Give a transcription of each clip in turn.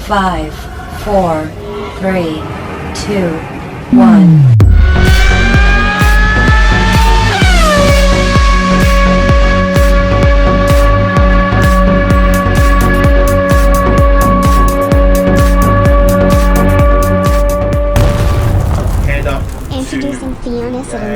5, 4, 3, 2, 1.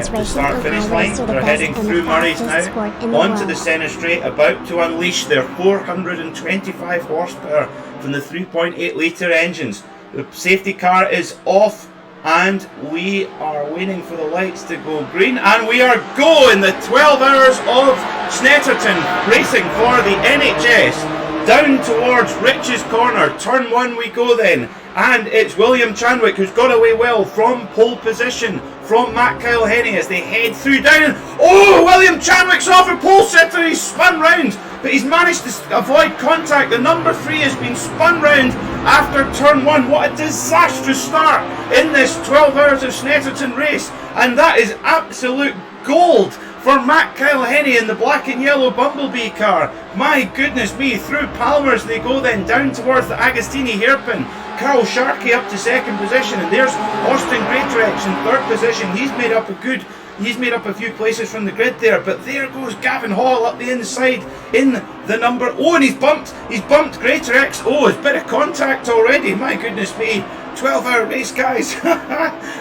The start-finish line. They're heading through Murray's now, onto the centre straight, about to unleash their 425 horsepower from the 3.8 litre engines. The safety car is off, and we are waiting for the lights to go green, and we are going the 12 hours of Sneterton racing for the NHS. Down towards Rich's corner, turn 1 we go then, and it's William Chadwick who's got away well from pole position from Matt Kyle-Henny as they head through down. Oh, William Chadwick's off a pole sitter, he's spun round, but he's managed to avoid contact. The number 3 has been spun round after turn 1. What a disastrous start in this 12 hours of Sneterton race, and that is absolute gold for Matt Kyle-Henny in the black and yellow Bumblebee car. My goodness me, through Palmer's they go then down towards the Agostini hairpin. Carl Sharkey up to second position, and there's Austin Greatrex in third position. He's made up a few places from the grid there, but there goes Gavin Hall up the inside in the number. Oh, and he's bumped Greatrex. Oh, it's a bit of contact already. My goodness me. 12-hour race, guys.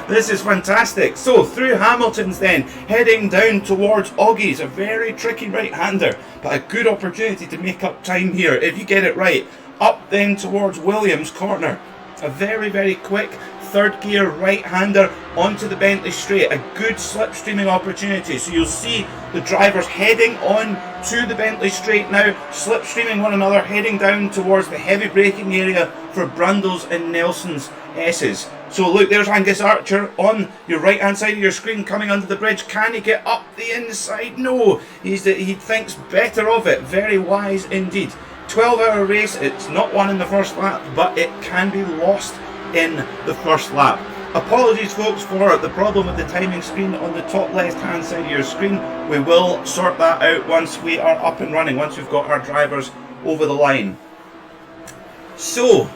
This is fantastic. So through Hamilton's then, heading down towards Augie's, a very tricky right-hander, but a good opportunity to make up time here if you get it right. Up then towards Williams' corner, a very, very quick third gear right-hander onto the Bentley straight, a good slipstreaming opportunity. So you'll see the drivers heading on to the Bentley straight now, slipstreaming one another, heading down towards the heavy braking area for Brundle's and Nelson's S's. So look, there's Angus Archer on your right hand side of your screen coming under the bridge. Can he get up the inside? No, he thinks better of it. Very wise indeed. 12-hour race, it's not won in the first lap, but it can be lost in the first lap. Apologies folks for the problem with the timing screen on the top left hand side of your screen. We will sort that out once we are up and running, once we've got our drivers over the line. So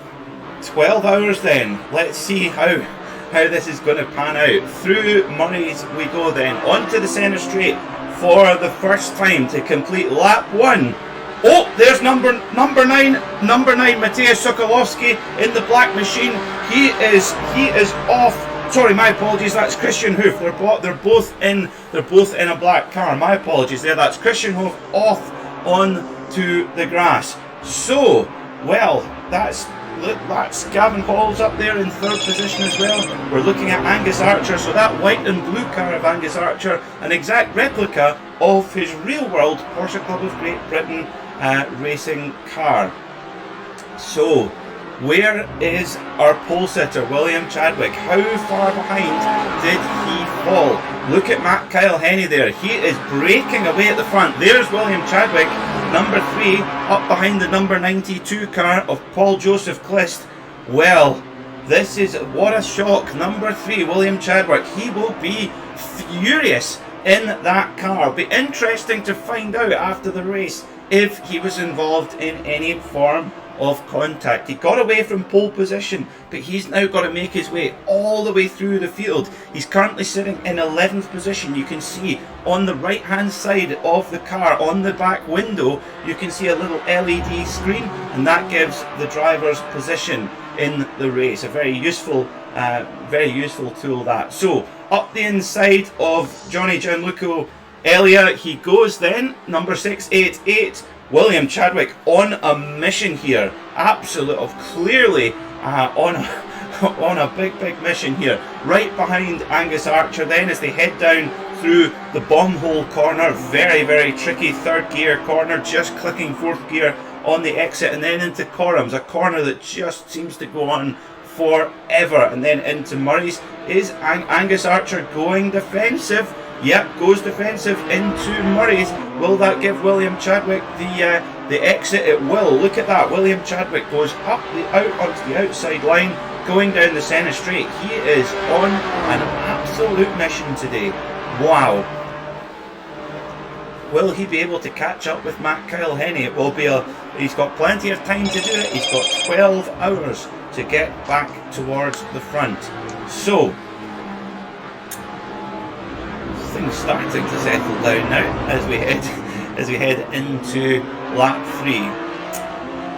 12 hours then, let's see how this is going to pan out. Through Murray's we go then, onto the centre straight for the first time to complete lap 1. Oh, there's number 9, Mateusz Sokolowski in the black machine. He is off. Sorry, my apologies. That's Christian Hoof. They're both in a black car. My apologies there. That's Christian Hoof off onto the grass. So, well, that's Gavin Hall's up there in third position as well. We're looking at Angus Archer. So that white and blue car of Angus Archer, an exact replica of his real-world Porsche Club of Great Britain racing car. So where is our pole sitter William Chadwick? How far behind did he fall? Look at Matt Kyle-Henny there. He is breaking away at the front. There's William Chadwick, number 3, up behind the number 92 car of Paul Joseph Clist. Well, this is what a shock. Number 3, William Chadwick. He will be furious in that car. It'll be interesting to find out after the race if he was involved in any form of contact. He got away from pole position, but he's now got to make his way all the way through the field. He's currently sitting in 11th position. You can see on the right hand side of the car, on the back window, you can see a little LED screen, and that gives the driver's position in the race. A very useful tool that. So up the inside of Johnny Gianluca Elia he goes then, number 688, William Chadwick on a mission here. Clearly on a big mission here. Right behind Angus Archer then as they head down through the bomb hole corner. Very, very tricky third gear corner, just clicking fourth gear on the exit, and then into Corum's, a corner that just seems to go on forever, and then into Murray's. Is Angus Archer going defensive? Yep, goes defensive into Murray's. Will that give William Chadwick the exit? It will. Look at that. William Chadwick goes out onto the outside line, going down the centre straight. He is on an absolute mission today. Wow. will he be able to catch up with Matt Kyle Henny? It will be he's got plenty of time to do it. He's got 12 hours to get back towards the front. So, things starting to settle down now as we head into lap 3.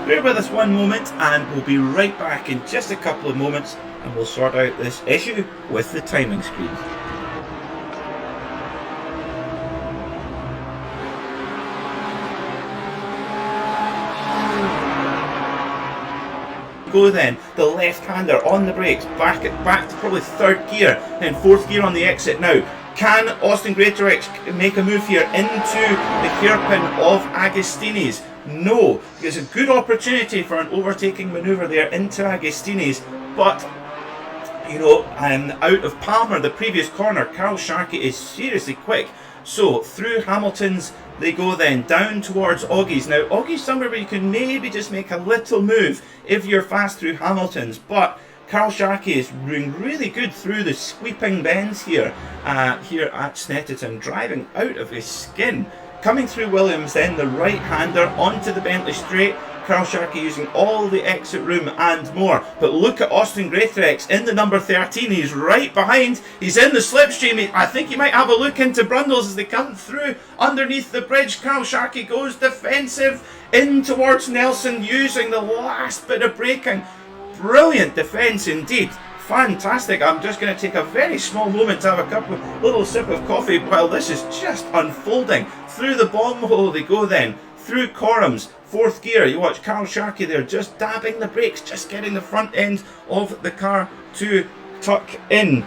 Bear with us one moment and we'll be right back in just a couple of moments, and we'll sort out this issue with the timing screen. Go then, the left-hander on the brakes, back to probably third gear, then fourth gear on the exit now. Can Austin Greatorex make a move here into the hairpin of Agostini's? No. There's a good opportunity for an overtaking manoeuvre there into Agostini's, but you know, out of Palmer, the previous corner, Carl Sharkey is seriously quick. So through Hamilton's they go then, down towards Augie's. Now Augie's somewhere where you can maybe just make a little move if you're fast through Hamilton's, but Carl Sharkey is doing really good through the sweeping bends here at Sneterton, driving out of his skin. Coming through Williams then, the right-hander onto the Bentley straight. Carl Sharkey using all the exit room and more. But look at Austin Greatorex in the number 13. He's right behind. He's in the slipstream. I think he might have a look into Brundles as they come through underneath the bridge. Carl Sharkey goes defensive in towards Nelson using the last bit of braking. Brilliant defence indeed. Fantastic. I'm just going to take a very small moment to have a little sip of coffee while this is just unfolding. Through the bomb hole they go then. Through Corum's fourth gear. You watch Carl Sharkey there just dabbing the brakes, just getting the front end of the car to tuck in.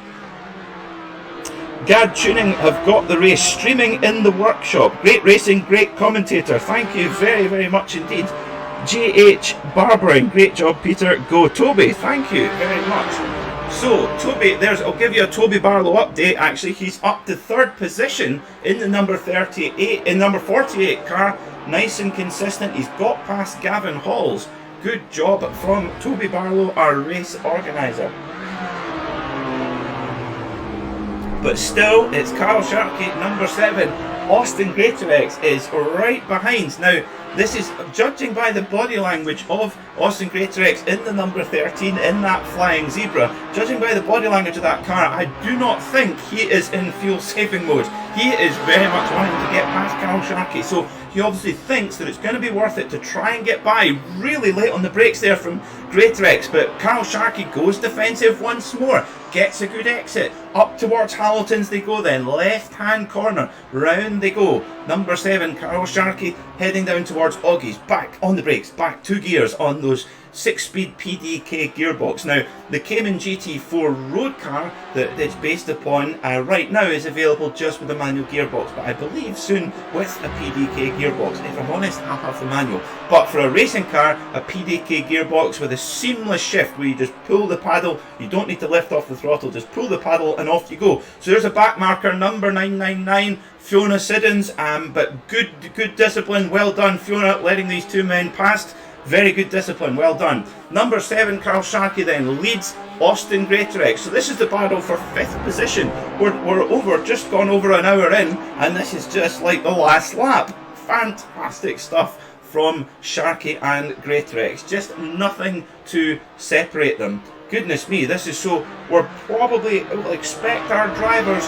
Gad Tuning have got the race streaming in the workshop. Great racing, great commentator. Thank you very, very much indeed. J.H. Barbering, great job Peter. Go Toby, thank you very much. So Toby, I'll give you a Toby Barlow update. Actually, he's up to third position in the number 48 car. Nice and consistent. He's got past Gavin Halls. Good job from Toby Barlow, our race organiser. But still, it's Carl Sharkey, number 7. Austin Greatorex is right behind. Now, this is judging by the body language of Austin Greatorex in the number 13 in that flying zebra. Judging by the body language of that car, I do not think he is in fuel saving mode. He is very much wanting to get past Carl Sharkey, so he obviously thinks that it's going to be worth it to try and get by. Really late on the brakes there from Greatorex, but Carl Sharkey goes defensive once more, gets a good exit. Up towards Hamilton's they go then, left hand corner, round they go. Number 7, Carl Sharkey heading down towards Augie's, back on the brakes, back 2 gears on those 6-speed PDK gearbox. Now, the Cayman GT4 road car that it's based upon right now is available just with a manual gearbox, but I believe soon with a PDK gearbox. If I'm honest, I'll have the manual. But for a racing car, a PDK gearbox with a seamless shift where you just pull the paddle, you don't need to lift off the throttle, just pull the paddle and off you go. So there's a back marker, number 999, Fiona Siddons, but good discipline, well done Fiona, letting these two men past. Very good discipline, well done. Number 7, Carl Sharkey then leads Austin Greatorex. So this is the battle for 5th position. We're just gone over an hour in, and this is just like the last lap. Fantastic stuff from Sharkey and Greatorex. Just nothing to separate them. Goodness me, this is so. We'll expect our drivers.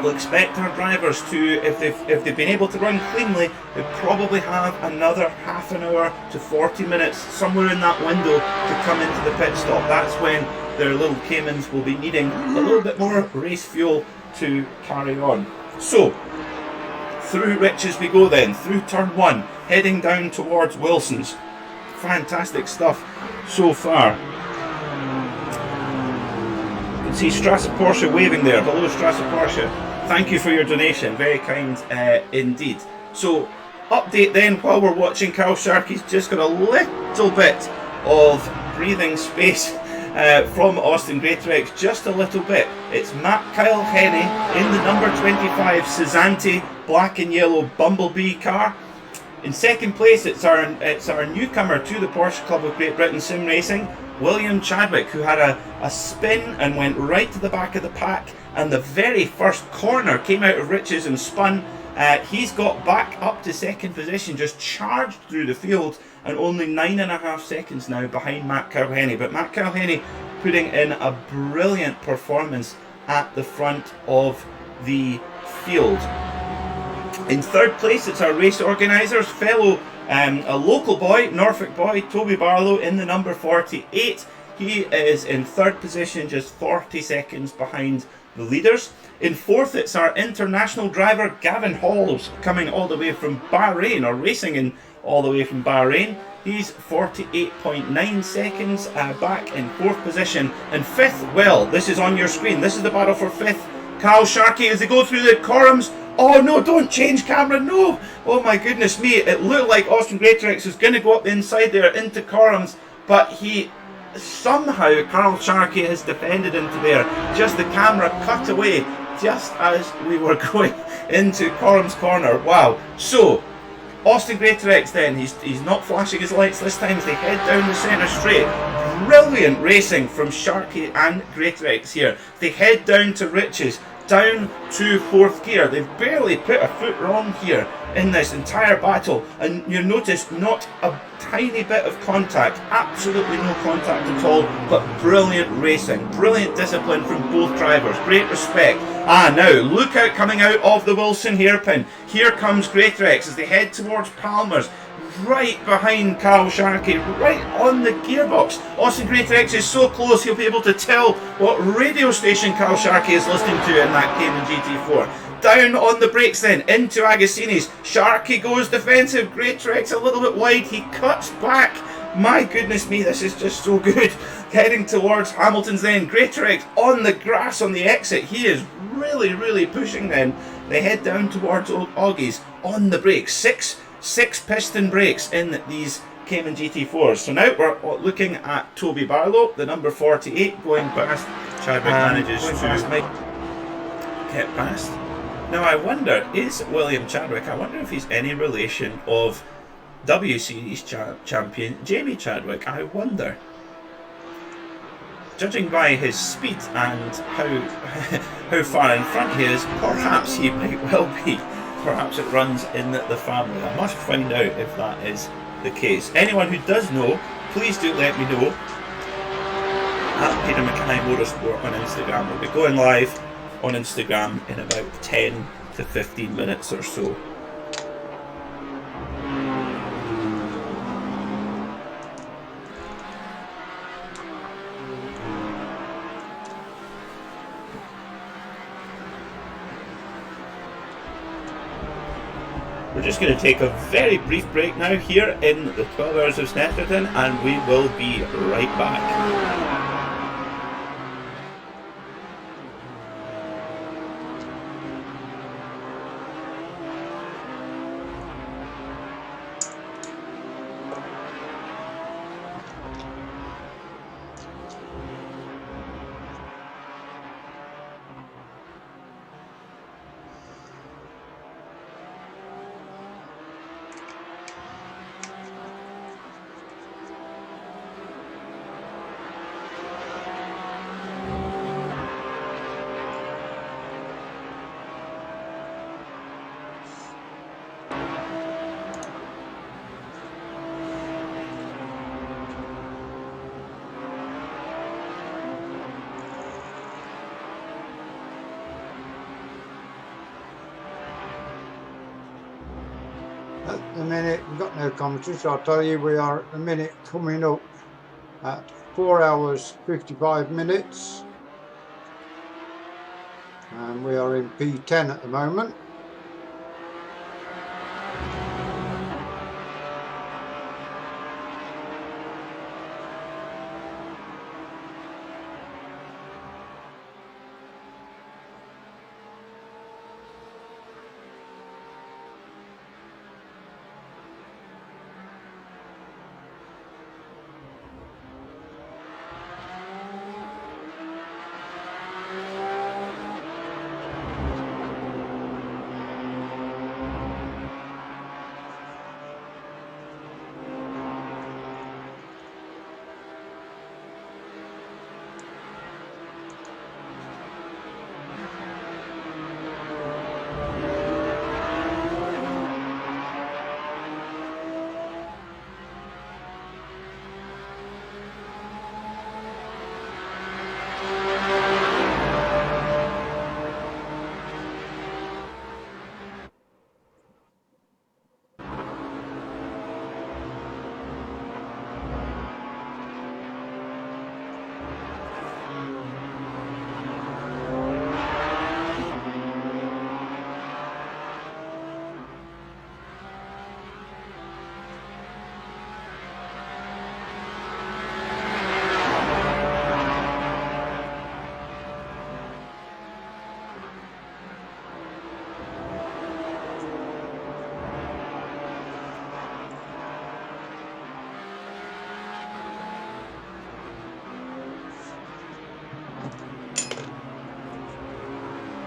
We'll expect our drivers to, if they've been able to run cleanly, they probably have another half an hour to 40 minutes, somewhere in that window, to come into the pit stop. That's when their little Caymans will be needing a little bit more race fuel to carry on. So, through Riches we go then, through turn 1, heading down towards Wilson's. Fantastic stuff so far. You can see Strasser Porsche waving there. Hello Strasser Porsche. Thank you for your donation, very kind indeed. So, update then while we're watching. Carl Sharkey's just got a little bit of breathing space from Austin Greatorex, just a little bit. It's Matt Kyle Henny in the number 25 Cezanne black and yellow Bumblebee car. In second place, it's our newcomer to the Porsche Club of Great Britain Sim Racing, William Chadwick, who had a spin and went right to the back of the pack, and the very first corner came out of Riches and spun He's got back up to second position, just charged through the field, and only 9.5 seconds now behind Matt Calhenny. But Matt Calhenny putting in a brilliant performance at the front of the field. In third place, it's our race organisers, a local boy, Norfolk boy, Toby Barlow, in the number 48. He is in third position, just 40 seconds behind the leaders. In fourth, it's our international driver, Gavin Halls, coming all the way from Bahrain, or racing in all the way from Bahrain. He's 48.9 seconds back in fourth position. And fifth, well, this is on your screen. This is the battle for fifth. Carl Sharkey, as they go through the corums. Oh no, don't change camera, no! Oh my goodness me, it looked like Austin Greatorex was going to go up the inside there into corums, but he somehow, Carl Sharkey has defended into there. Just the camera cut away just as we were going into Corum's corner. Wow. So, Austin Greatorex then, he's not flashing his lights this time as they head down the centre straight. Brilliant racing from Sharkey and Greatorex here. They head down to Riches, down to fourth gear. They've barely put a foot wrong here in this entire battle, and you notice not a tiny bit of contact, absolutely no contact at all, but brilliant racing, brilliant discipline from both drivers, great respect. Now look out, coming out of the Wilson hairpin, here comes Greatorex as they head towards Palmer's, right behind Carl Sharkey, right on the gearbox. Austin Greatorex is so close he'll be able to tell what radio station Carl Sharkey is listening to in that Cayman GT4. Down on the brakes then, into Agassinis. Sharkey goes defensive, Greatorex a little bit wide, he cuts back. My goodness me, this is just so good. Heading towards Hamilton's then, Greatorex on the grass on the exit. He is really pushing then. They head down towards Old Augie's on the brakes. Six piston brakes in these Cayman GT4s. So now we're looking at Toby Barlow, the number 48, going past. Chadwick manages to get past. Now I wonder, is William Chadwick, I wonder if he's any relation of W Series champion Jamie Chadwick. I wonder. Judging by his speed and how far in front he is, perhaps he might well be. Perhaps it runs in the family. I must find out if that is the case. Anyone who does know, please do let me know. At Peter Mackay Motorsport on Instagram. We'll be going live on Instagram in about 10 to 15 minutes or so. We're just going to take a very brief break now here in the 12 Hours of Sneterton, and we will be right back. At the minute, we've got no commentary, so I'll tell you we are at the minute coming up at 4 hours 55 minutes, and we are in P10 at the moment.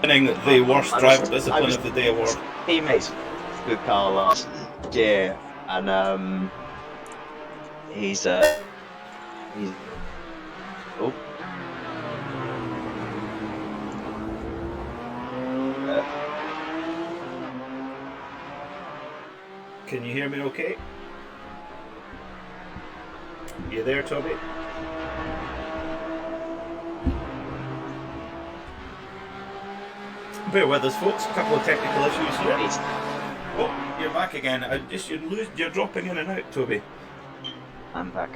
winning the worst driver discipline was of the day award. teammates with Carl last year, and he's oh. Can you hear me okay? You there, Toby? Bear with us, folks. A couple of technical issues here. Oh, you're back again. You're dropping in and out, Toby. I'm back.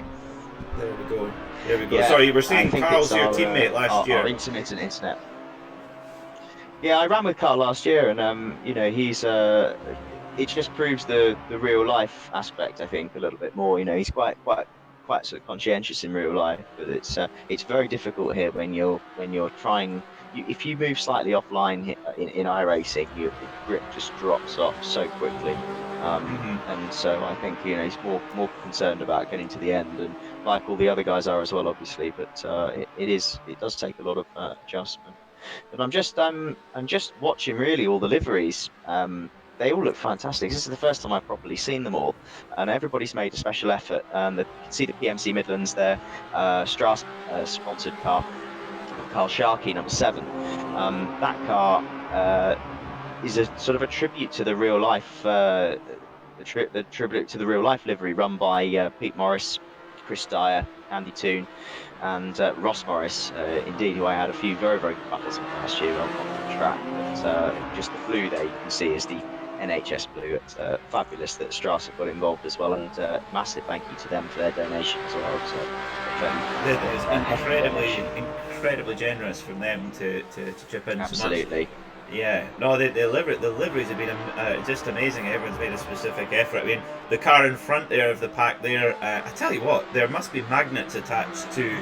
There we go. There we go. Yeah, Sorry, you were saying Carl's your teammate last year. Our intermittent internet. Yeah, I ran with Carl last year, and you know, he's it just proves the real life aspect, I think, a little bit more. You know, he's quite sort of conscientious in real life, but it's very difficult here when you're trying. If you move slightly offline in iRacing, the grip just drops off so quickly, and so I think, you know, he's more concerned about getting to the end, and like all the other guys are as well, obviously. But it does take a lot of adjustment. But I'm just watching really all the liveries. They all look fantastic. This is the first time I've properly seen them all, and everybody's made a special effort. You can see the PMC Midlands there, Strauss sponsored car, Carl Sharkey, number 7. That car is a sort of a tribute to the real life, the tribute to the real life livery run by Pete Morris, Chris Dyer, Andy Toon, and Ross Morris, indeed, who I had a few very good battles with last year on the track. But just the blue there you can see is the NHS blue. It's fabulous that Strauss have got involved as well, and massive thank you to them for their donation as well. So, it's incredibly generous from them to chip in. Absolutely. So much. Yeah, no, the liveries have been just amazing. Everyone's made a specific effort. I mean, the car in front there of the pack there, I tell you what, there must be magnets attached to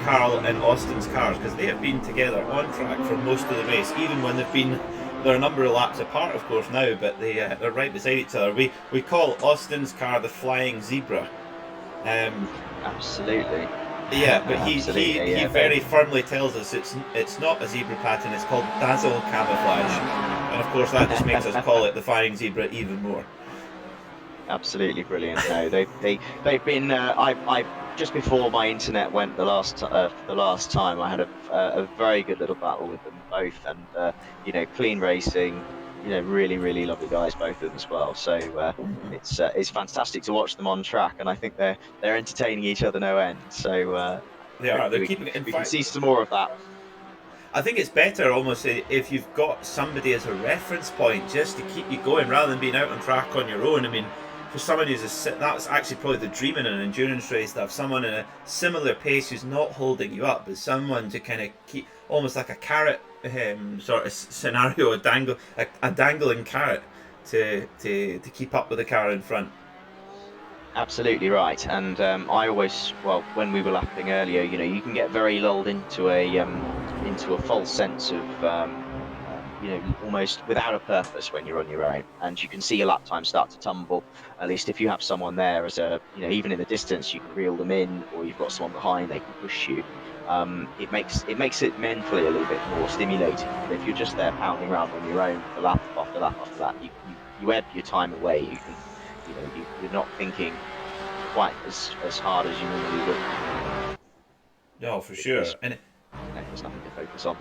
Carl and Austin's cars, because they have been together on track for most of the race, even when they're a number of laps apart, of course, now, but they're right beside each other. We call Austin's car the Flying Zebra. Absolutely. Yeah, but he very firmly tells us it's not a zebra pattern, it's called dazzle camouflage, and of course that just makes us call it the Flying Zebra even more. Absolutely brilliant. No, they've been. I just before my internet went the last time, I had a very good little battle with them both, and you know, clean racing. You know, really lovely guys, both of them as well. So it's fantastic to watch them on track, and I think they're entertaining each other no end. So they are. They're keeping it. We can see some more of that. I think it's better almost if you've got somebody as a reference point, just to keep you going rather than being out on track on your own. I mean, for someone that's actually probably the dream in an endurance race, to have someone in a similar pace who's not holding you up, but someone to kind of keep, almost like a carrot sort of scenario, a dangling carrot to keep up with the car in front. Absolutely right. And I always, when we were lapping earlier, you know, you can get very lulled into a false sense of you know, almost without a purpose when you're on your own, and you can see your lap time start to tumble. At least if you have someone there as a, you know, even in the distance, you can reel them in, or you've got someone behind, they can push you. It makes it mentally a little bit more stimulating. But if you're just there pounding around on your own for lap after lap after lap, you ebb your time away. You can, you know, you're not thinking quite as hard as you normally would. No, for sure. And there's nothing to focus on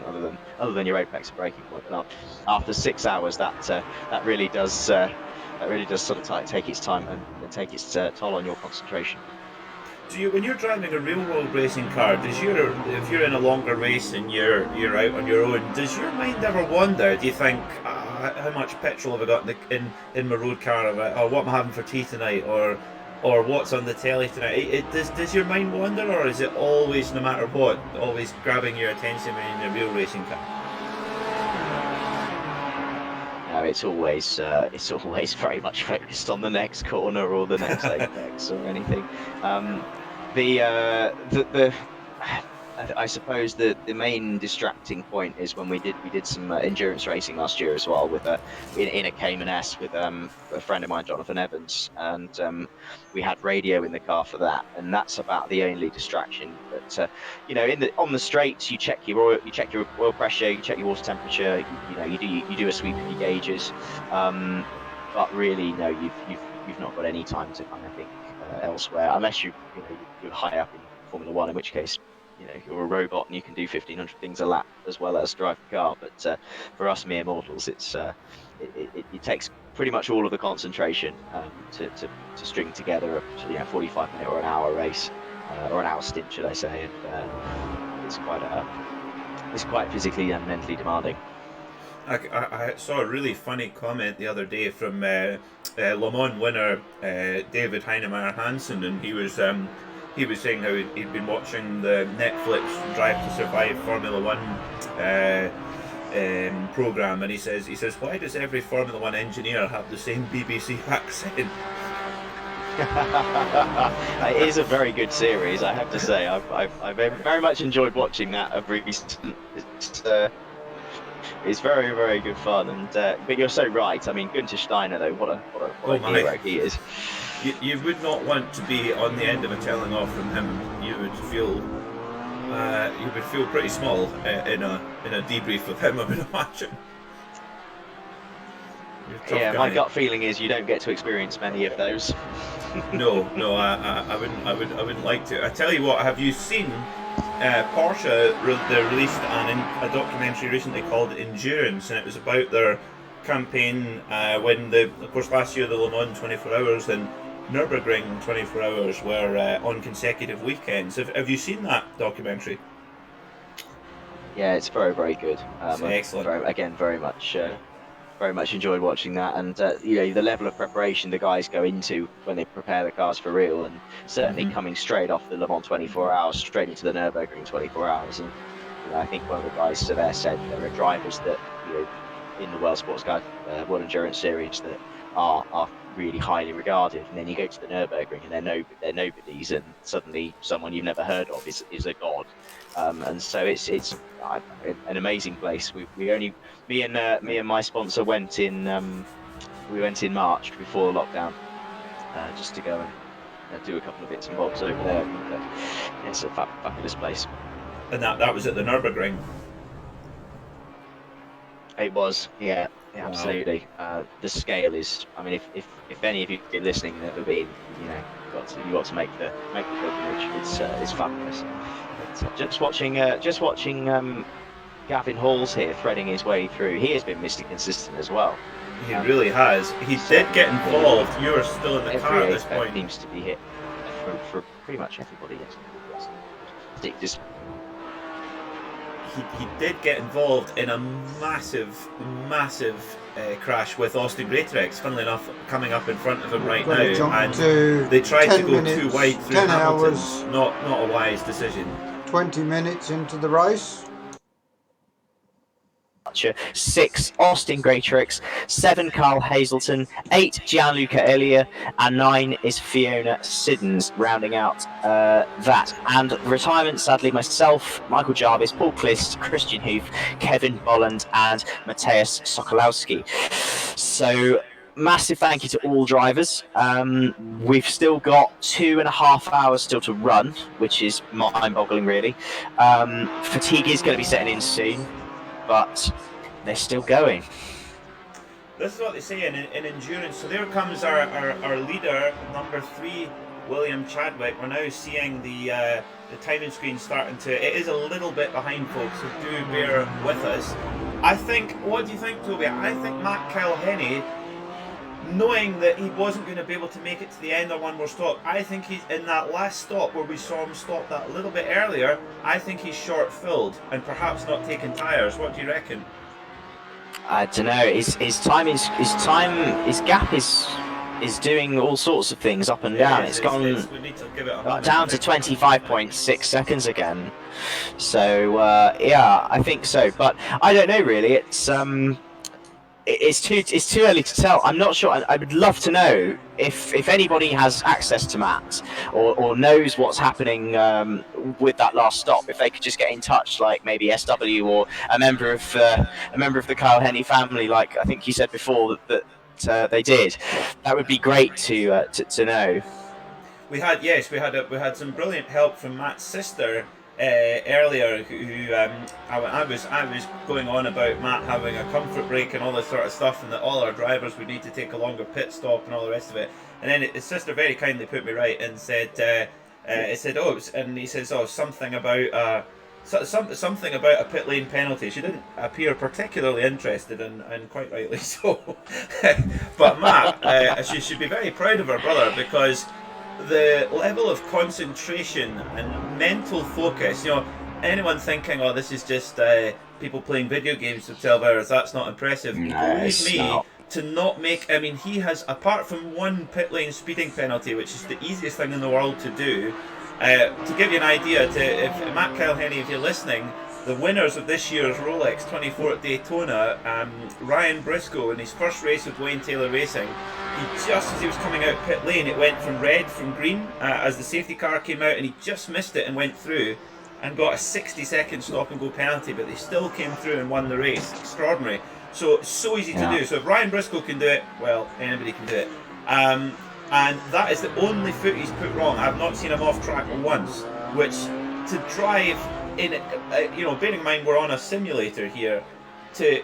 other than your apex braking point. But after 6 hours, that really does sort of take its time and take its toll on your concentration. When you're driving a real world racing car, if you're in a longer race and you're out on your own, does your mind ever wander? Do you think, how much petrol have I got in my road car? Or what am I having for tea tonight? Or what's on the telly tonight? Does your mind wander, or is it always, no matter what, always grabbing your attention when you're in a real racing car? No, it's always very much focused on the next corner or the next apex or anything. I suppose the main distracting point is when we did some endurance racing last year as well with in a Cayman S with a friend of mine, Jonathan Evans, and we had radio in the car for that, and that's about the only distraction. But you know, on the straights, you check your oil pressure, you check your water temperature, you do a sweep of your gauges, but really no, you've not got any time to kind of think elsewhere, unless you're high up in Formula One, in which case you're a robot and you can do 1,500 things a lap as well as drive the car. But for us mere mortals, it takes pretty much all of the concentration to string together a 45-minute or an hour race, or an hour stint, should I say? And it's quite physically and mentally demanding. I saw a really funny comment the other day from Le Mans winner David Heinemeier Hansen, and he was saying how he'd been watching the Netflix Drive to Survive Formula One program, and he says, why does every Formula One engineer have the same BBC accent? It is a very good series, I have to say. I've very much enjoyed watching that of recent. It's very, very good fun, and but you're so right. I mean, Günther Steiner, though, what a hero he is. You would not want to be on the end of a telling off from him. You would feel pretty small in a debrief with him, I would imagine. Yeah, my gut feeling is you don't get to experience many of those. No, I wouldn't like to. I tell you what, have you seen Porsche? They released a documentary recently called Endurance, and it was about their campaign when of course last year the Le Mans 24 Hours and Nürburgring 24 Hours were on consecutive weekends. Have you seen that documentary? Yeah, it's very, very good. Excellent. Very much enjoyed watching that, and the level of preparation the guys go into when they prepare the cars for real, and certainly coming straight off the Le Mans 24 Hours straight into the Nürburgring 24 Hours. And I think one of the guys there said there are drivers that in the World Sports Guide World Endurance Series that are really highly regarded, and then you go to the Nürburgring and they're nobodies, and suddenly someone you've never heard of is a god. And so it's an amazing place. Me and my sponsor went in March before the lockdown, just to go and do a couple of bits and bobs over there. And, it's a fabulous place. And that was at the Nürburgring. It was, yeah, absolutely. Wow. The scale is. I mean, if any of you have been listening and never been, you got to make the pilgrimage. It's fabulous. Just watching Gavin Halls here threading his way through. He has been Mr. Consistent as well. He really has. He did get involved. You were still in the car at this point. Seems to be hit for pretty much everybody. Yes. He did get involved in a massive crash with Austin Greatorex, funnily enough, coming up in front of him right now, and they tried to go too wide through 10 Hamilton. hours, not a wise decision. 20 minutes into the race. 6 Austin Greatorex, 7 Carl Hazelton, 8 Gianluca Elia, and 9 is Fiona Siddons, rounding out that. And retirement, sadly, myself, Michael Jarvis, Paul Clist, Christian Huth, Kevin Bolland, and Mateusz Sokolowski. So massive thank you to all drivers. We've still got 2.5 hours still to run, which is mind-boggling, really. Fatigue is going to be setting in soon, but they're still going. This is what they say in endurance. So there comes our leader, number 3, William Chadwick. We're now seeing the timing screen starting to. It is a little bit behind, folks, so do bear with us. I think. What do you think, Toby? I think Matt Kilhenny, knowing that he wasn't going to be able to make it to the end on one more stop, I think he's in that last stop where we saw him stop that little bit earlier. I think he's short-filled and perhaps not taking tyres. What do you reckon? I don't know. His gap is doing all sorts of things up and down. It's gone we need to give it down to 25.6 seconds again. So yeah, I think so. But I don't know really. It's it's too early to tell. I'm not sure. I would love to know if anybody has access to Matt or knows what's happening with that last stop. If they could just get in touch, like maybe SW or a member of the Kyle Henny family, like I think you said before that they did. That would be great to know. We had some brilliant help from Matt's sister earlier. Who I was going on about Matt having a comfort break and all this sort of stuff, and that all our drivers would need to take a longer pit stop and all the rest of it. And then his sister very kindly put me right and said, he says, something about. Something about a pit lane penalty. She didn't appear particularly interested, and quite rightly so. But Matt, she should be very proud of her brother, because the level of concentration and mental focus, anyone thinking, oh, this is just people playing video games for 12 hours, that's not impressive. Believe me, to not make, he has, apart from one pit lane speeding penalty, which is the easiest thing in the world to do, to give you an idea, if Matt Kilhenny, if you're listening, the winners of this year's Rolex 24 at Daytona, Ryan Briscoe, in his first race with Wayne Taylor Racing, just as he was coming out pit lane, it went from red from green as the safety car came out, and he just missed it and went through and got a 60-second stop and go penalty, but they still came through and won the race. Extraordinary. So easy to do. So if Ryan Briscoe can do it, well, anybody can do it. And that is the only foot he's put wrong. I've not seen him off track once, which to drive in, bearing in mind we're on a simulator here, to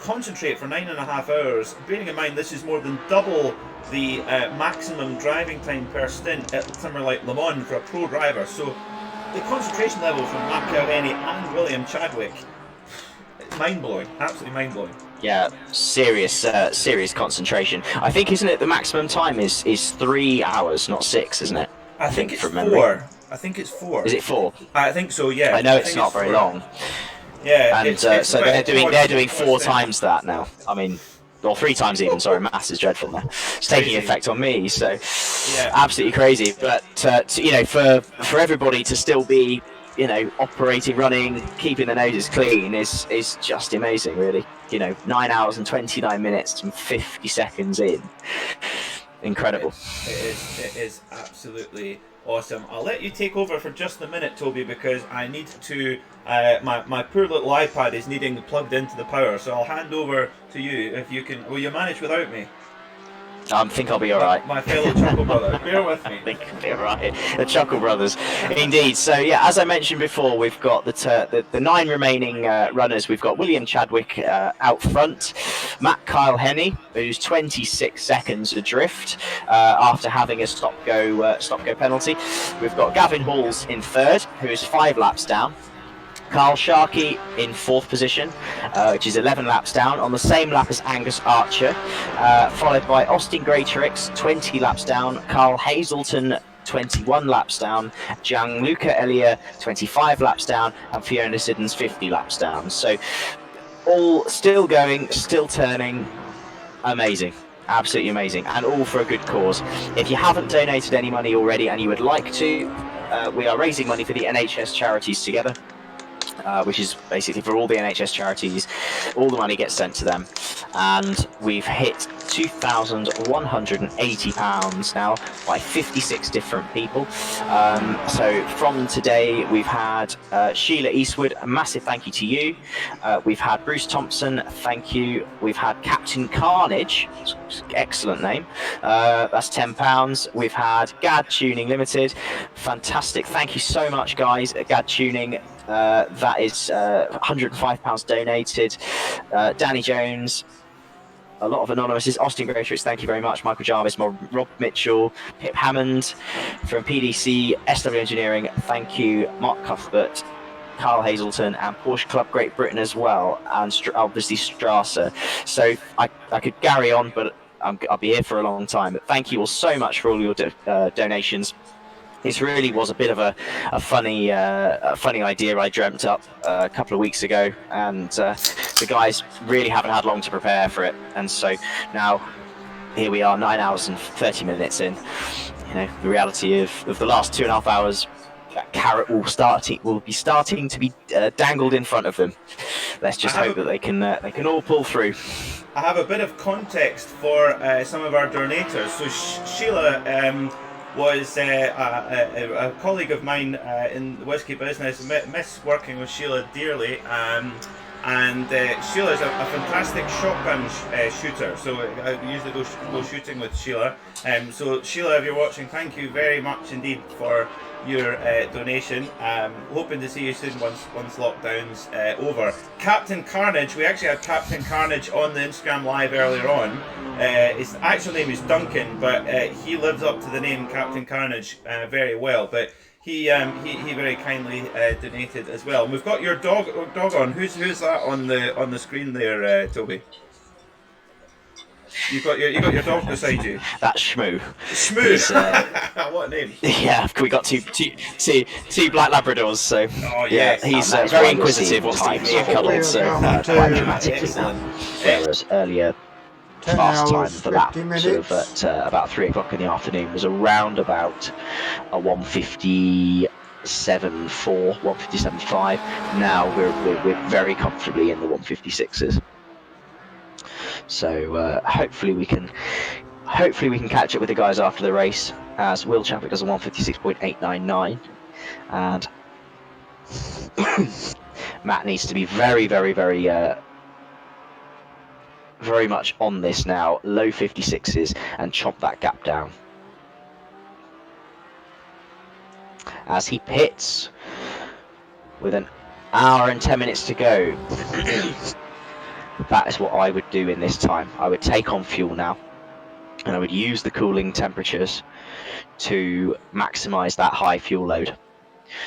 concentrate for 9.5 hours, bearing in mind this is more than double the maximum driving time per stint at somewhere like Le Mans for a pro driver. So the concentration level from Matt Kilhenny and William Chadwick, it's mind-blowing, absolutely mind-blowing. Yeah, serious concentration. I think, isn't it, the maximum time is 3 hours, not 6, isn't it? I think it's 4. Memory. I think it's 4. Is it 4? I think so, yeah. I know it's not very long. Yeah, and so they're doing 4 times that now. Or 3 times even. Sorry, maths is dreadful now. It's taking effect on me, so yeah, absolutely crazy. But for everybody to still be, operating, running, keeping the noses clean is just amazing, really. 9 hours and 29 minutes and 50 seconds in. Incredible. It is absolutely awesome. I'll let you take over for just a minute, Toby, because I need to. My poor little iPad is needing plugged into the power, so I'll hand over to you if you can. Will you manage without me? I think I'll be alright. My fellow Chuckle brother, bear with me. I think I'll be alright. The Chuckle brothers, indeed. So yeah, as I mentioned before, we've got the 9 remaining runners. We've got William Chadwick out front, Matt Kilhenny, who's 26 seconds adrift after having a stop-go penalty. We've got Gavin Halls in third, who is 5 laps down. Carl Sharkey in 4th position, which is 11 laps down, on the same lap as Angus Archer, followed by Austin Greatrix, 20 laps down, Carl Hazelton, 21 laps down, Gianluca Elia, 25 laps down, and Fiona Siddons, 50 laps down. So all still going, still turning. Amazing. Absolutely amazing, and all for a good cause. If you haven't donated any money already and you would like to, we are raising money for the NHS charities together. Which is basically for all the NHS charities. All the money gets sent to them, and we've hit £2,180 now by 56 different people. So from today we've had Sheila Eastwood, a massive thank you to you. We've had Bruce Thompson, thank you. We've had Captain Carnage, excellent name, that's £10. We've had Gad Tuning Limited, fantastic, thank you so much guys at Gad Tuning. That is £105 donated. Danny Jones, a lot of anonymouses. Austin Greatrix, thank you very much. Michael Jarvis, Rob Mitchell, Pip Hammond from PDC, SW Engineering, thank you. Mark Cuthbert, Carl Hazelton, and Porsche Club Great Britain as well, and obviously Strasser. So I could carry on, but I'll be here for a long time. But thank you all so much for all your donations. This really was a bit of a funny idea I dreamt up a couple of weeks ago, and the guys really haven't had long to prepare for it. And so now here we are, 9 hours and 30 minutes in. The reality of the last 2.5 hours, that carrot will be starting to be dangled in front of them. let's just hope that they can all pull through. I have a bit of context for some of our donators. So Sheila was a colleague of mine in the whisky business. Miss working with Sheila dearly. And Sheila is a fantastic shotgun shooter, so I usually go shooting with Sheila. So Sheila, if you're watching, thank you very much indeed for your donation. Hoping to see you soon once lockdown's over. Captain Carnage, we actually had Captain Carnage on the Instagram live earlier on. His actual name is Duncan, but he lives up to the name Captain Carnage very well. But he very kindly donated as well. And we've got your dog on. Who's that on the screen there, Toby? You got your dog beside you. That's Shmoo. Shmoo. What a name. Yeah, we got two black Labradors. So yeah, he's very inquisitive. Wants to give me a cuddle. So quite dramatically now. Whereas earlier, fast time for that sort of at about 3 o'clock in the afternoon was around about a 1:57.4, 1:57.5. Now we're very comfortably in the 1:56s. So hopefully we can catch up with the guys after the race, as Will Chadwick does a 1:56.899, and Matt needs to be very much on this now, low 56s, and chomp that gap down. As he pits with an hour and 10 minutes to go. That is what I would do in this time. I would take on fuel now, and I would use the cooling temperatures to maximize that high fuel load.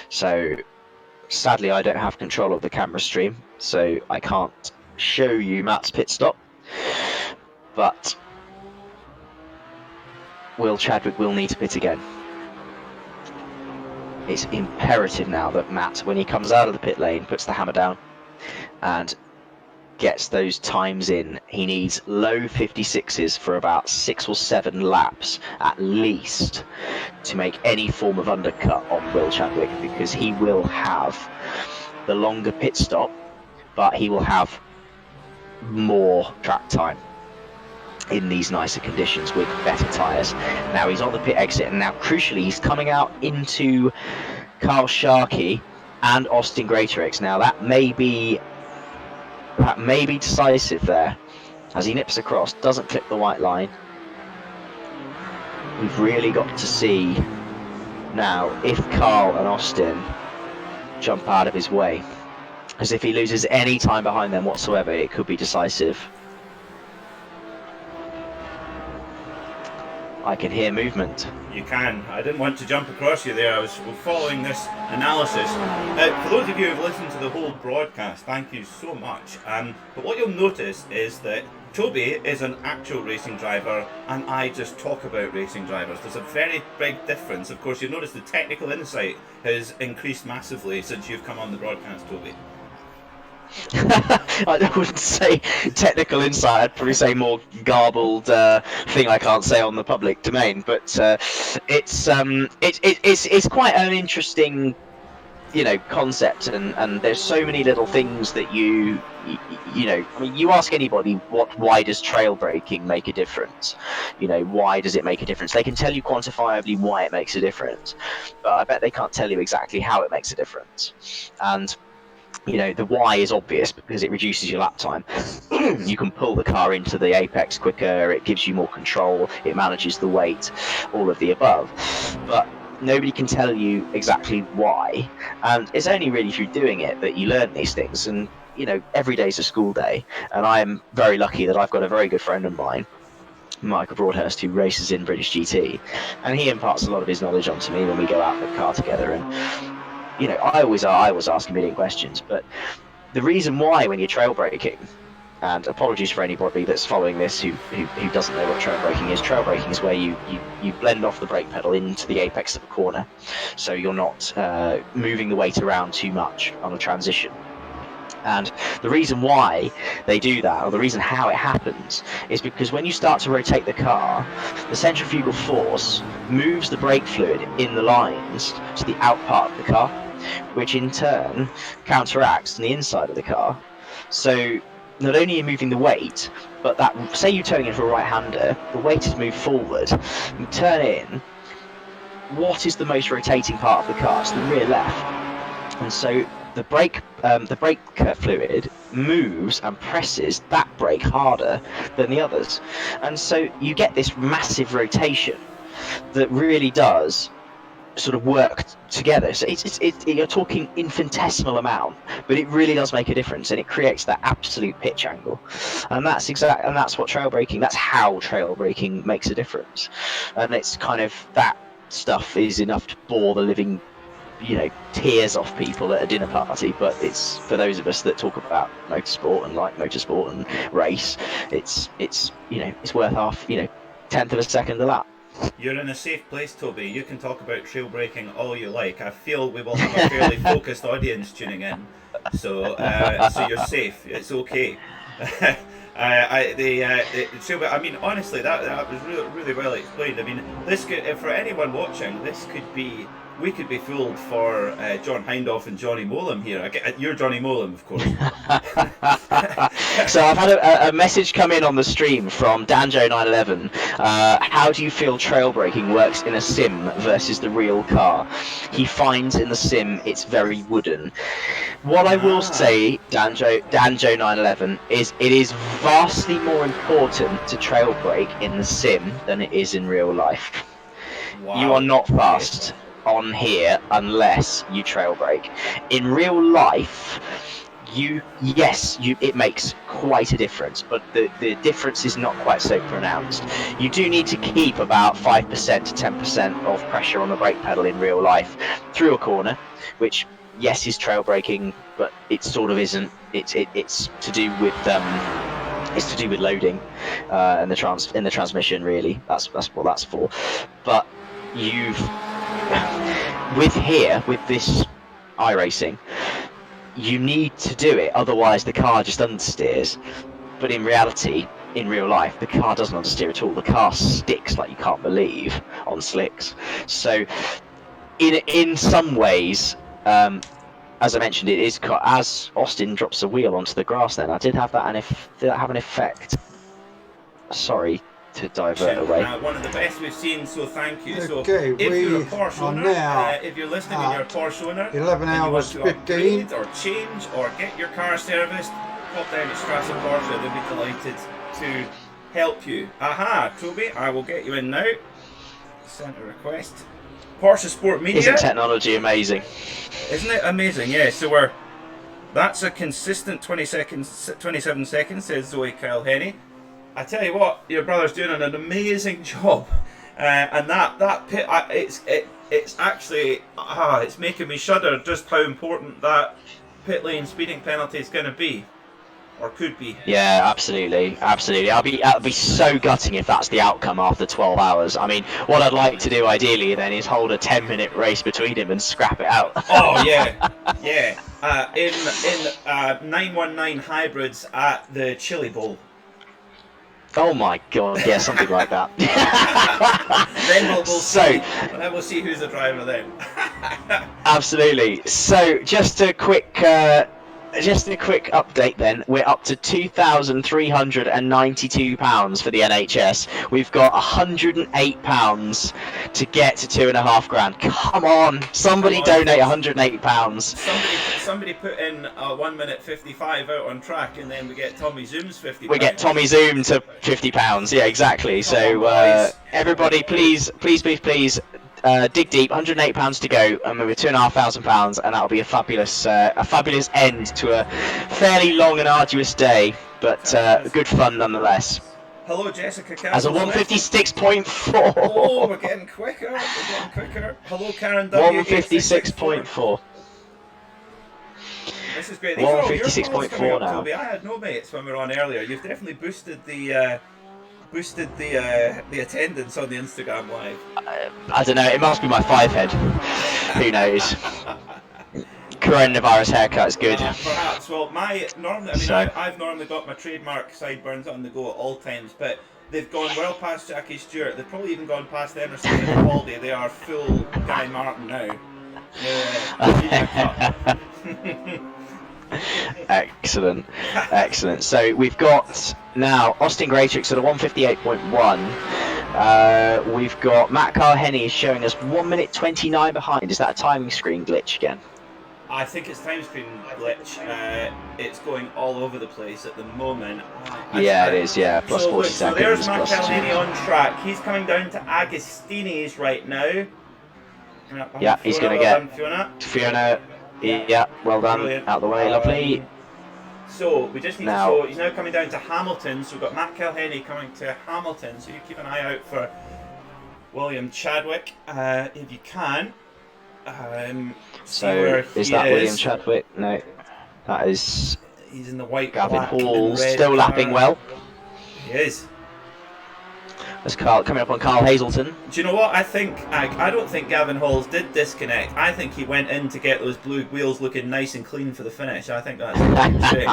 So sadly I don't have control of the camera stream, so I can't show you Matt's pit stop, but Will Chadwick will need to pit again. It's imperative now that Matt, when he comes out of the pit lane, puts the hammer down and gets those times in. He needs low 56s for about 6 or 7 laps at least to make any form of undercut on Will Chadwick, because he will have the longer pit stop, but he will have more track time in these nicer conditions with better tyres. Now he's on the pit exit, and now crucially he's coming out into Carl Sharkey and Austin Greatorex. Now that may be decisive there, as he nips across, doesn't clip the white line. We've really got to see now if Carl and Austin jump out of his way, as if he loses any time behind them whatsoever, it could be decisive. I can hear movement. You can. I didn't want to jump across you there. I was following this analysis. For those of you who've listened to the whole broadcast, thank you so much. But what you'll notice is that Toby is an actual racing driver, and I just talk about racing drivers. There's a very big difference. Of course, you've noticed the technical insight has increased massively since you've come on the broadcast, Toby. I wouldn't say technical insight, I'd probably say more garbled thing I can't say on the public domain, but it's quite an interesting, concept, and there's so many little things that you ask anybody, why does trail braking make a difference? Why does it make a difference? They can tell you quantifiably why it makes a difference, but I bet they can't tell you exactly how it makes a difference. And the why is obvious, because it reduces your lap time. You can pull the car into the apex quicker, it gives you more control, it manages the weight, all of the above. But nobody can tell you exactly why, and it's only really through doing it that you learn these things. And every day's a school day, and I am very lucky that I've got a very good friend of mine, Michael Broadhurst, who races in British GT, and he imparts a lot of his knowledge onto me when we go out in the car together. And I always ask a million questions, but the reason why, when you're trail braking, and apologies for anybody that's following this who doesn't know what trail braking is where you blend off the brake pedal into the apex of a corner, so you're not moving the weight around too much on a transition. And the reason why they do that, or the reason how it happens, is because when you start to rotate the car, the centrifugal force moves the brake fluid in the lines to the out part of the car, which in turn counteracts on the inside of the car So not only are you moving the weight, but that, say you're turning into a right-hander, the weight is moved forward. You turn in. What is the most rotating part of the car? It's the rear left. And so the brake fluid moves and presses that brake harder than the others, and so you get this massive rotation that really does sort of work together. So you're talking infinitesimal amount, but it really does make a difference, and it creates that absolute pitch angle, and that's what trail braking. That's how trail braking makes a difference, and it's kind of that stuff is enough to bore the living tears off people at a dinner party, but it's for those of us that talk about motorsport and like motorsport and race, it's worth half, tenth of a second of that. You're in a safe place, Toby. You can talk about trail braking all you like. I feel we will have a fairly focused audience tuning in, so you're safe. It's okay. I mean, honestly, that was really, really well explained. I mean, this could, for anyone watching, we could be fooled for John Hindhaugh and Johnny Molam here. You're Johnny Molam, of course. So I've had a message come in on the stream from Danjo911. How do you feel trail braking works in a sim versus the real car? He finds in the sim it's very wooden. What I will say, Danjo911, is it is vastly more important to trail brake in the sim than it is in real life. Wow. You are not fast on here unless you trail brake. In real life, it makes quite a difference, but the difference is not quite so pronounced. You do need to keep about 5% to 10% of pressure on the brake pedal in real life through a corner, which yes is trail braking, but it sort of isn't. It's to do with loading and the transmission, really. That's what that's for. But with this iRacing, you need to do it, otherwise the car just understeers. But in reality, in real life, the car doesn't understeer at all. The car sticks like you can't believe on slicks. So in some ways, as I mentioned, it is as Austin drops a wheel onto the grass. Then I did have that, and did that have an effect? Sorry to divert away. One of the best we've seen, so thank you. Okay, so if you're a Porsche owner, if you're listening and you're a Porsche owner, 11 hours and you want to 15 upgrade or change or get your car serviced, pop down at Strasser Porsche. They'll be delighted to help you. Aha, Toby, I will get you in now. Send a request. Porsche Sport Media. Isn't technology amazing? Isn't it amazing? Yeah, so that's a consistent 27 seconds, says Zoe Kyle Henny. I tell you what, your brother's doing an amazing job, and that pit, it's actually it's making me shudder just how important that pit lane speeding penalty is going to be, or could be. Yeah, absolutely. I'll be so gutting if that's the outcome after 12 hours. I mean, what I'd like to do ideally then is hold a 10-minute race between him and scrap it out. Oh yeah. In 919 hybrids at the Chili Bowl. Oh my god, yeah, something like that. Then we'll see who's the driver then. Absolutely. So just a quick update then. We're up to £2,392 for the NHS. We've got £108 to get to £2,500. Come on, somebody donate £108. Somebody put in 1 minute 55 out on track, and then we get Tommy Zoom's £50. We get Tommy Zoom to £50. Yeah, exactly. So everybody, please. Dig deep, £108 to go, and we're £2,500, and that'll be a fabulous end to a fairly long and arduous day, but good fun nonetheless. Hello, Jessica. As a 156.4. Oh, we're getting quicker. Hello, Karen W. 156.4. This is great. 156.4 now. Toby. I had no mates when we were on earlier. You've definitely boosted the attendance on the Instagram live. I don't know, it must be my 5 head. Who knows? Coronavirus haircut is good. Perhaps. Well, I've normally got my trademark sideburns on the go at all times, but they've gone well past Jackie Stewart. They've probably even gone past Emerson Fittipaldi. They are full Guy Martin now. Yeah. Excellent, excellent. So we've got now Austin Graytrix at a 158.1. We've got Matt Carr-Henny showing us 1 minute 29 behind. Is that a timing screen glitch again? I think it's time screen glitch. It's going all over the place at the moment. Yeah, it is. Yeah, plus so 40 look, seconds. So there's Matt plus Carr-Henny on track. He's coming down to Agostini's right now. Yeah, he's going to get Fiona. Yeah, well done. Brilliant. Out of the way, lovely. So we just need now, to show he's now coming down to Hamilton. So we've got Matt Carr-Henny coming to Hamilton. So you keep an eye out for William Chadwick if you can. So is that William Chadwick? No, that is. He's in the white. Gavin Hall still lapping well. He is. There's Carl coming up on Carl Hazelton. Do you know what? I don't think Gavin Halls did disconnect. I think he went in to get those blue wheels looking nice and clean for the finish. I think that's a shame.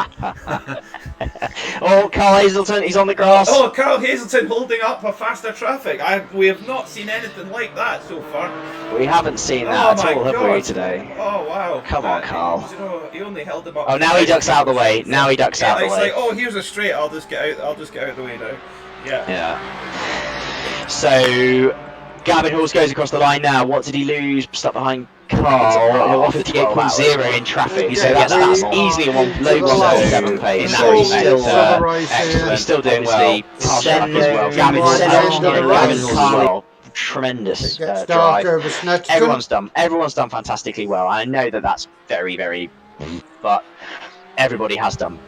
Oh, Carl Hazelton, he's on the grass. Oh, Carl Hazelton holding up a faster traffic. We have not seen anything like that so far. We haven't seen that at all, have we, today? Oh, wow. Come on, Carl. You know, he only held him up. Oh, now he ducks out of the way. Now he ducks out of the way. It's like, oh, here's a straight. I'll just get out of the way now. Yeah. So Gavin Halls goes across the line now. What did he lose? Stuck behind Carl. 158.0 in traffic. So that's easily a low 107 pace. So He's still excellent. He's still doing well. Gavin Halls, tremendous drive. Everyone's done fantastically well. I know that's very, very, but everybody has done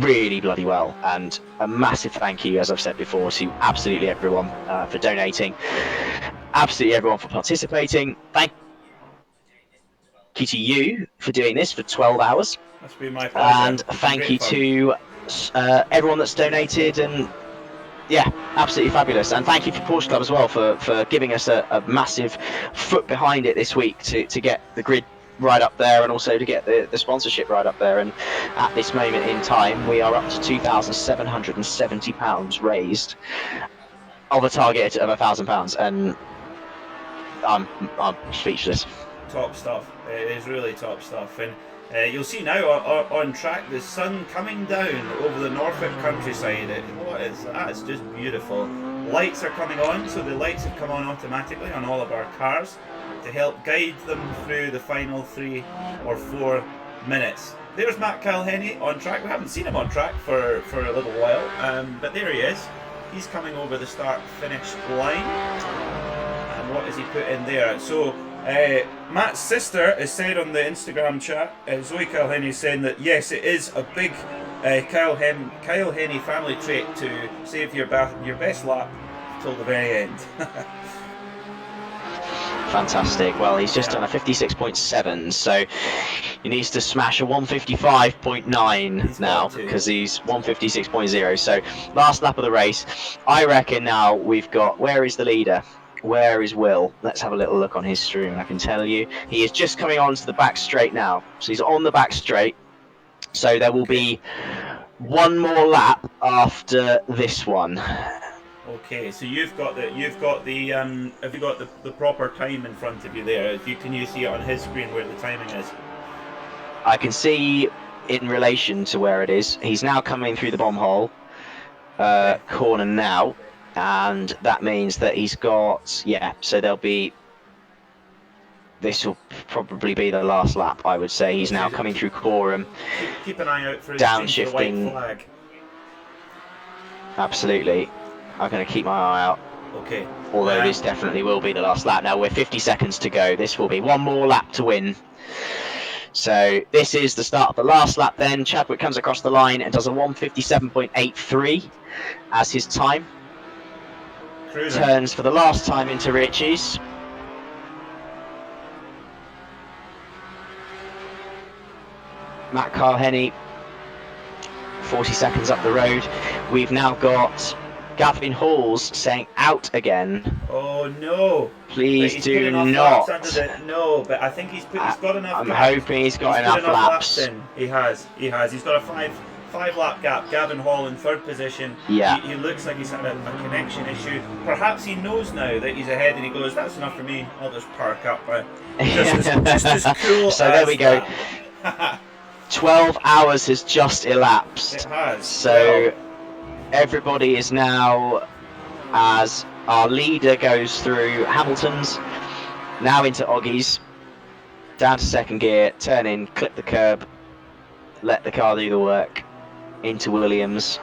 really bloody well, and a massive thank you, as I've said before, to absolutely everyone for donating, absolutely everyone for participating. Thank you to you for doing this for 12 hours. That's been my pleasure. And thank you to everyone that's donated, and yeah, absolutely fabulous. And thank you for Porsche Club as well for giving us a massive foot behind it this week to get the grid right up there, and also to get the sponsorship right up there. And at this moment in time, we are up to £2,770 raised of a target of £1,000, and I'm speechless. Top stuff. It is really top stuff. And you'll see now on track the sun coming down over the Norfolk countryside. That's just beautiful. Lights are coming on, so the lights have come on automatically on all of our cars to help guide them through the final 3 or 4 minutes. There's Matt Carr-Henny on track. We haven't seen him on track for a little while, but there he is. He's coming over the start-finish line. And what has he put in there? So Matt's sister has said on the Instagram chat, Zoe Carr-Henny is saying that yes, it is a big Kyle Henny family trait to save your best lap till the very end. Fantastic. Well, he's just done a 56.7, so he needs to smash a 155.9 now, because he's 156.0. So last lap of the race, I reckon now we've got, where is the leader? Where is Will? Let's have a little look on his stream. I can tell you he is just coming onto the back straight now. So he's on the back straight. So there will be one more lap after this one. Okay, so have you got the proper time in front of you there? Can you see it on his screen where the timing is? I can see in relation to where it is. He's now coming through the bomb hole corner now, and that means that he's got, so there'll be, this will probably be the last lap, I would say. He's now coming through Coram. Keep an eye out for his downshifting. white flag. Absolutely. I'm going to keep my eye out. Okay. Although this definitely will be the last lap. Now we're 50 seconds to go. This will be one more lap to win. So this is the start of the last lap then. Chadwick comes across the line and does a 157.83 as his time. Cruising. Turns for the last time into Richie's. Matt Carr-Henny, 40 seconds up the road. We've now got Gavin Halls saying out again. Oh no! Please do not. No, but I think he's got enough. I'm hoping he's got enough laps. In. He has. He's got a five lap gap. Gavin Hall in third position. Yeah. He looks like he's had a connection issue. Perhaps he knows now that he's ahead, and he goes, "That's enough for me. I'll just park up." Just as cool. So there we go. 12 hours has just elapsed. It has. So Well, everybody is now, as our leader goes through Hamilton's, now into Oggy's, down to second gear, turn in, clip the curb, let the car do the work, into Williams.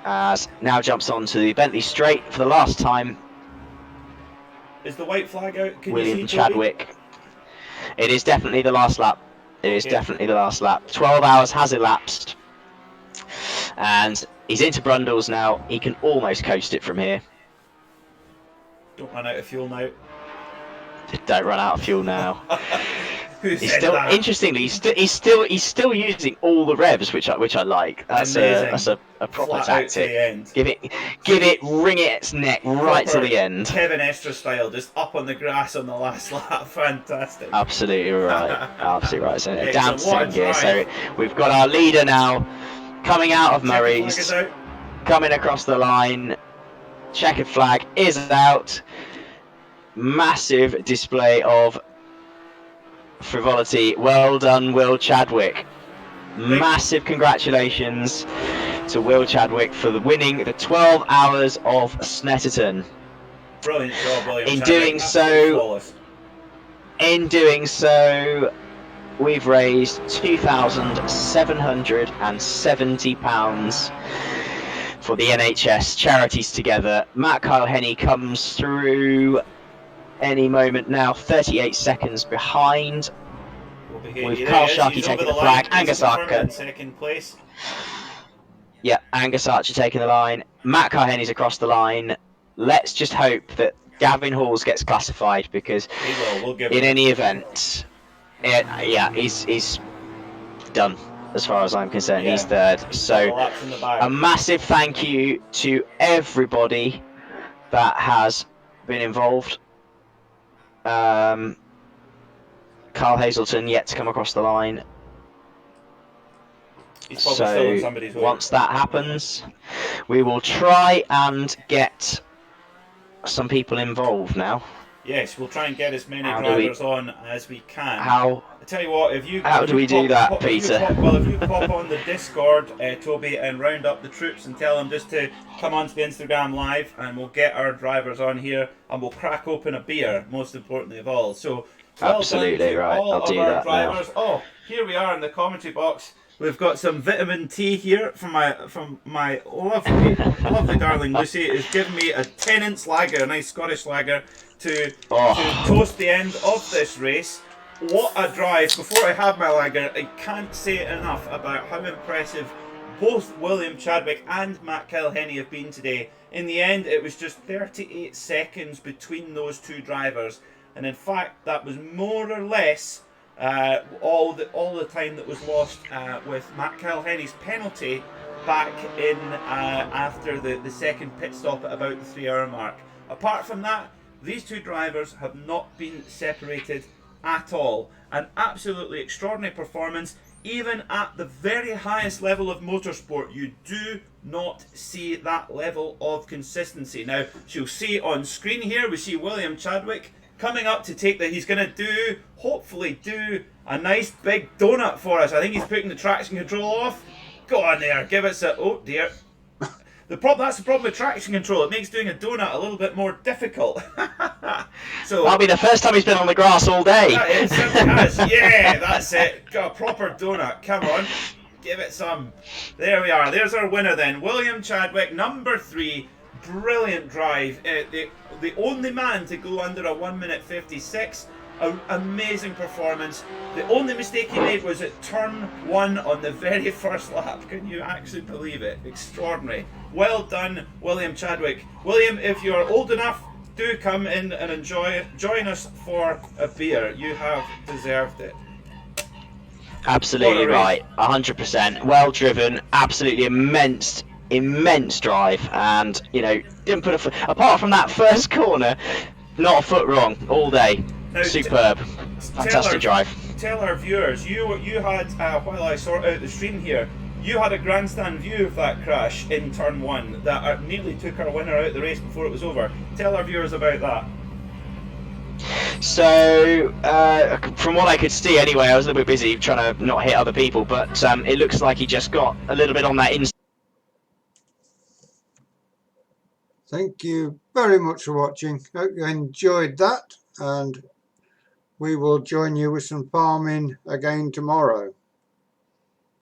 As now jumps onto the Bentley straight for the last time, is the white flag out? Can William you see, Toby? Chadwick. It is definitely the last lap. It is Okay. definitely the last lap. 12 hours has elapsed. And he's into Brundles now. He can almost coast it from here. Don't run out of fuel now. Don't run out of fuel now. Who He's said still, that? interestingly, he's still using all the revs, which I like. That's Amazing. a proper Flat out to the tactic. end. Wring its neck right to Proper the end. Kevin Estra style, just up on the grass on the last lap. Fantastic. Absolutely right. Absolutely right. So Yeah, down to it's a lot second of gear. So drive. we've got our leader now coming out of Checkered flag Murray's, is out. coming across the line. Checkered flag is out. Massive display of frivolity. Well done, Will Chadwick. Massive congratulations to Will Chadwick for winning the 12 hours of Sneterton. Brilliant job, William. In Chadwick. doing Absolutely so- flawless. In doing so, we've raised £2,770 for the NHS Charities Together. Matt Kyle Henney comes through any moment now, 38 seconds behind. We'll be here. With There Carl he is. Sharkey He's taking over the flag. line. Angus He's confirmed Archer. in second place. Yeah, Angus Archer taking the line. Matt Kyle Henney's across the line. Let's just hope that Gavin Halls gets classified, because He will. We'll give in him. any event, he's done as far as I'm concerned. Yeah. He's third. The So laps in the bag. a massive thank you to everybody that has been involved. Carl Hazelton yet to come across the line. He's probably still on So somebody's way. once that happens, we will try and get some people involved now. Yes, we'll try and get as many How do we- drivers on as we can. How I tell you what, if you How if do you we do that, if you Peter? if you pop on the Discord, Toby, and round up the troops and tell them just to come onto the Instagram live, and we'll get our drivers on here, and we'll crack open a beer. Most importantly of all, so well Absolutely done to right, all I'll of do our that now. drivers. Oh, here we are in the commentary box. We've got some vitamin tea here from my lovely darling Lucy, who's given me a 10-ounce lager, a nice Scottish lager, to toast the end of this race. What a drive. Before I have my lager, I can't say enough about how impressive both William Chadwick and Matt Kilhenny have been today. In the end, it was just 38 seconds between those two drivers, and in fact that was more or less all the time that was lost with Matt Kilhenny's penalty back in after the second pit stop at about the 3 hour mark. Apart from that, these two drivers have not been separated at all. An absolutely extraordinary performance. Even at the very highest level of motorsport, you do not see that level of consistency. Now, you'll see on screen here, we see William Chadwick coming up to take he's going to hopefully do a nice big donut for us. I think he's putting the traction control off. Go on there, give us a, oh dear. That's the problem with traction control. It makes doing a donut a little bit more difficult. So That'll be the first time he's been on the grass all day. it certainly has. Yeah, that's it. Got a proper donut. Come on, give it some. There we are. There's our winner then. William Chadwick, number 3. Brilliant drive. The only man to go under a 1:56. Amazing performance. The only mistake he made was at turn 1 on the very first lap. Can you actually believe it? Extraordinary. Well done, William Chadwick. William, if you're old enough, do come in and join us for a beer. You have deserved it. Absolutely What a race. right, 100%. Well driven, absolutely immense drive, and didn't put a foot. Apart from that first corner, not a foot wrong all day. Now, Superb, fantastic drive. Tell our viewers, you had while I sort out the stream here, you had a grandstand view of that crash in turn 1 that nearly took our winner out of the race before it was over. Tell our viewers about that. So, from what I could see anyway, I was a little bit busy trying to not hit other people, but it looks like he just got a little bit on that inside. Thank you very much for watching. Hope you enjoyed that, and we will join you with some farming again tomorrow.